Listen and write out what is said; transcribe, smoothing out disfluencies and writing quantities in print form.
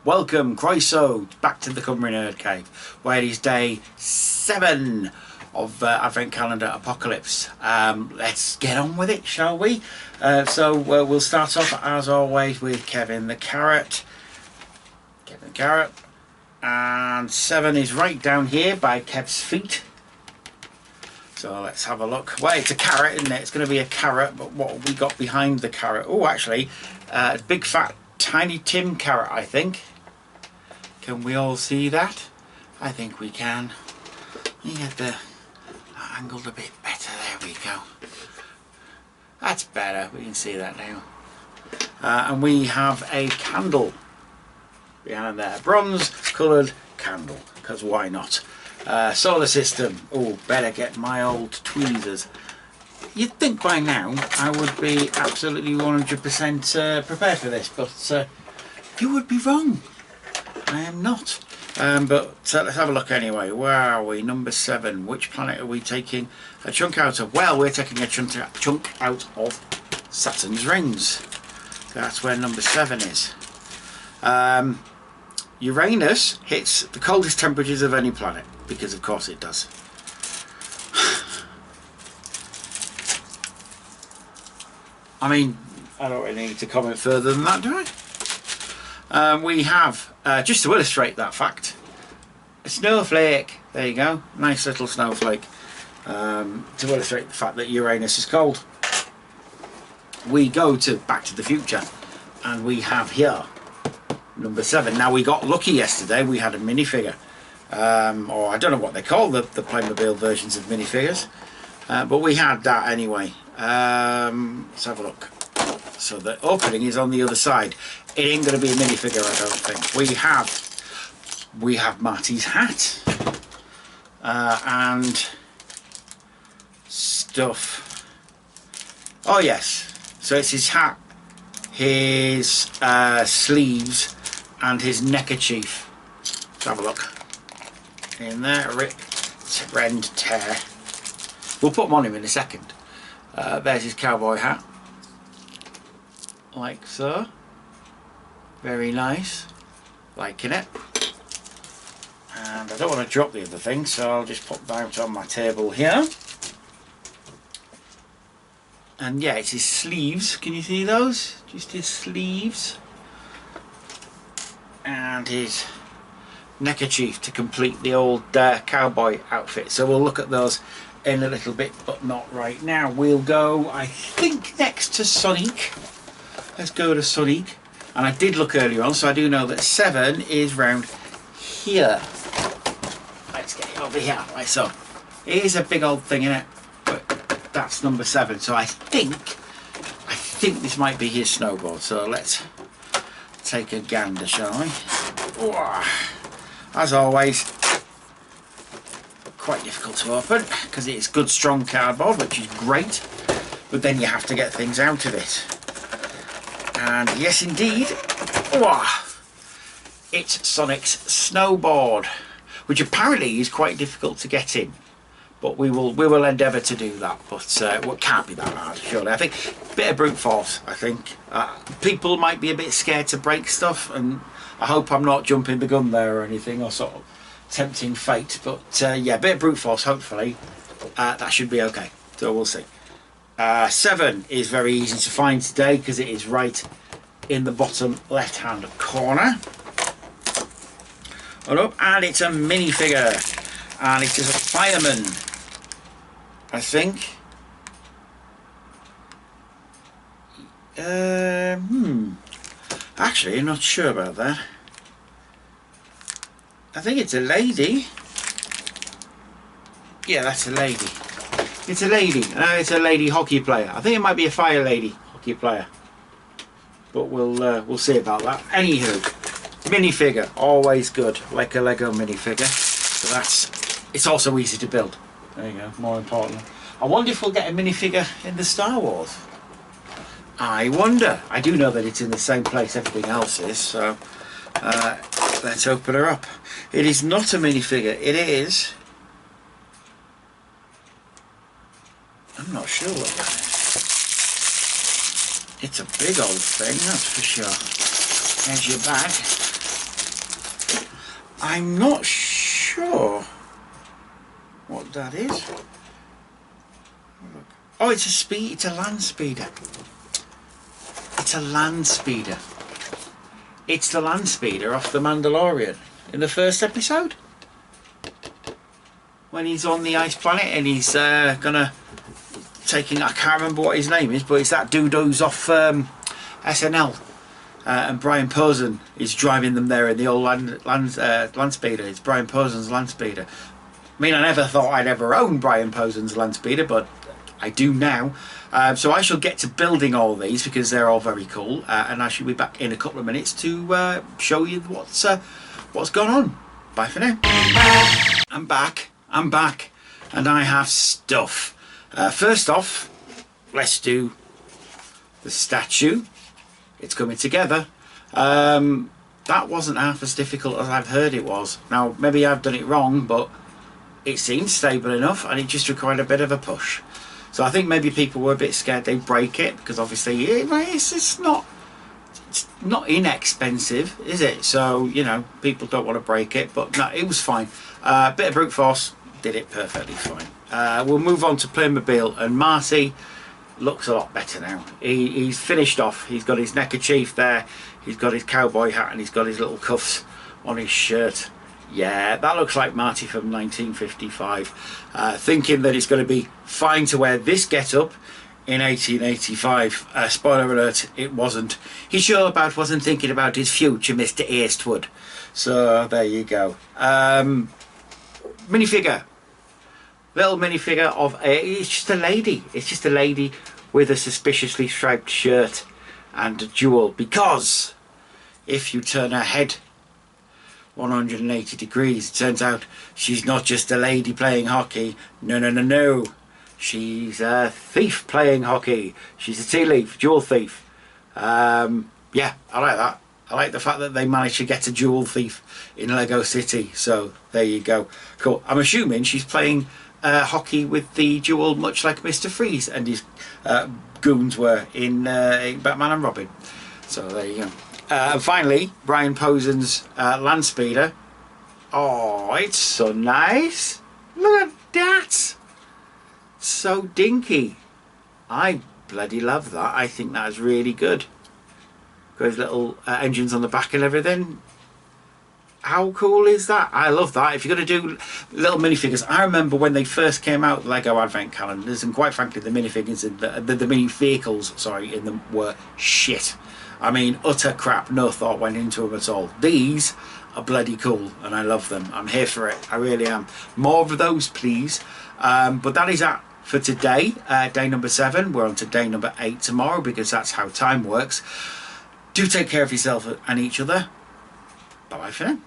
Welcome, Croeso, back to the Cymru Nerd Cave, where it is day 7 of Advent Calendar Apocalypse. Let's get on with it, shall we? We'll start off, as always, with Kevin the Carrot. Kevin the Carrot. And 7 is right down here by Kev's feet. So let's have a look. Well, it's a carrot, isn't it? It's going to be a carrot, but what have we got behind the carrot? Oh, actually, big fat Tiny Tim carrot, I think. Can we all see that? I think we can. Let me get the angled a bit better. There we go. That's better. We can see that now. And we have a candle behind there. Bronze coloured candle, because why not? Solar system. Oh, better get my old tweezers. You'd think by now I would be absolutely 100% prepared for this, but you would be wrong. I am not. But let's have a look anyway. Where are we? Number 7. Which planet are we taking a chunk out of? Well, we're taking a chunk out of Saturn's rings. That's where number 7 is. Uranus hits the coldest temperatures of any planet, because of course it does. I mean, I don't really need to comment further than that, do I? We have, just to illustrate that fact, a snowflake. There you go, nice little snowflake, to illustrate the fact that Uranus is cold. We go to Back to the Future, and we have here number 7. Now, we got lucky yesterday. We had a minifigure, or I don't know what they call the Playmobil versions of minifigures, but we had that anyway. Let's have a look. So the opening is on the other side. It ain't going to be a minifigure, I don't think. We have Marty's hat, and stuff. Oh yes, so it's his hat, his sleeves, and his neckerchief. Let's have a look. In there, rip, rend, tear. We'll put them on him in a second. There's his cowboy hat, like so. Very nice, liking it. And I don't want to drop the other thing, so I'll just put that on my table here. And yeah, it's his sleeves. Can you see those? Just his sleeves. And his neckerchief to complete the old cowboy outfit. So we'll look at those in a little bit, but not right now. We'll go, I think, next to Sonic. Let's go to Sonic. And I did look earlier on, so I do know that 7 is round here. Let's get it over here, like so. It is a big old thing, isn't it? But that's number 7. So I think this might be his snowboard. So let's take a gander, shall we? As always, quite difficult to open because it's good strong cardboard, which is great, but then you have to get things out of it. And yes indeed, it's Sonic's snowboard, which apparently is quite difficult to get in, but we will endeavour to do that. But it can't be that hard, surely. I think a bit of brute force. I think people might be a bit scared to break stuff, and I hope I'm not jumping the gun there or anything, or sort of tempting fate. But yeah, a bit of brute force. Hopefully that should be okay. So we'll see. 7 is very easy to find today because it is right in the bottom left hand corner. And it's a minifigure, and it is a fireman, I think. Actually, I'm not sure about that. I think it's a lady. Yeah, that's a lady. It's a lady. It's a lady hockey player. I think it might be a fire lady hockey player, but we'll see about that. Anywho, minifigure, always good, like a Lego minifigure. So it's also easy to build. There you go. More important. I wonder if we'll get a minifigure in the Star Wars. I wonder. I do know that it's in the same place everything else is, so let's open her up. It is not a minifigure. It is... I'm not sure what that is. It's a big old thing, that's for sure. There's your bag. I'm not sure what that is. Oh, it's a land speeder. It's a land speeder. It's the land speeder off The Mandalorian in the first episode. When he's on the ice planet and he's gonna taking, I can't remember what his name is, but it's that dude who's off SNL. And Brian Posehn is driving them there in the old land speeder. It's Brian Posen's land speeder. I mean, I never thought I'd ever own Brian Posen's land speeder, but I do now. So I shall get to building all these because they're all very cool, and I shall be back in a couple of minutes to show you what's going on. Bye for now. I'm back, and I have stuff. First off, let's do the statue. It's coming together. That wasn't half as difficult as I've heard it was. Now, maybe I've done it wrong, but it seemed stable enough and it just required a bit of a push. So I think maybe people were a bit scared they'd break it, because obviously it's not inexpensive, is it? So, you know, people don't want to break it, but no, it was fine. Bit of brute force, did it perfectly fine. We'll move on to Playmobil, and Marty looks a lot better now. He's finished off. He's got his neckerchief there, he's got his cowboy hat, and he's got his little cuffs on his shirt. Yeah, that looks like Marty from 1955. Thinking that it's going to be fine to wear this get-up in 1885. Spoiler alert, it wasn't. He sure about wasn't thinking about his future, Mr. Eastwood. So there you go. Minifigure. Little minifigure of it's just a lady. It's just a lady with a suspiciously striped shirt and a jewel, because if you turn her head 180 degrees, it turns out she's not just a lady playing hockey. No. She's a thief playing hockey. She's a tea leaf, jewel thief. Yeah, I like that. I like the fact that they managed to get a jewel thief in Lego City. So there you go. Cool. I'm assuming she's playing hockey with the jewel, much like Mr. Freeze and his goons were in Batman and Robin. So there you go. And finally, Brian Posen's land speeder. Oh, it's so nice. Look at that. So dinky. I bloody love that. I think that is really good. Got his little engines on the back and everything. How cool is that? I love that. If you're going to do little minifigures, I remember when they first came out, Lego Advent calendars, and quite frankly, the minifigures, the mini vehicles, sorry, in them were shit. I mean, utter crap. No thought went into them at all. These are bloody cool, and I love them. I'm here for it. I really am. More of those, please. But that is that for today. Day number 7. We're on to day number 8 tomorrow, because that's how time works. Do take care of yourself and each other. Bye bye for now.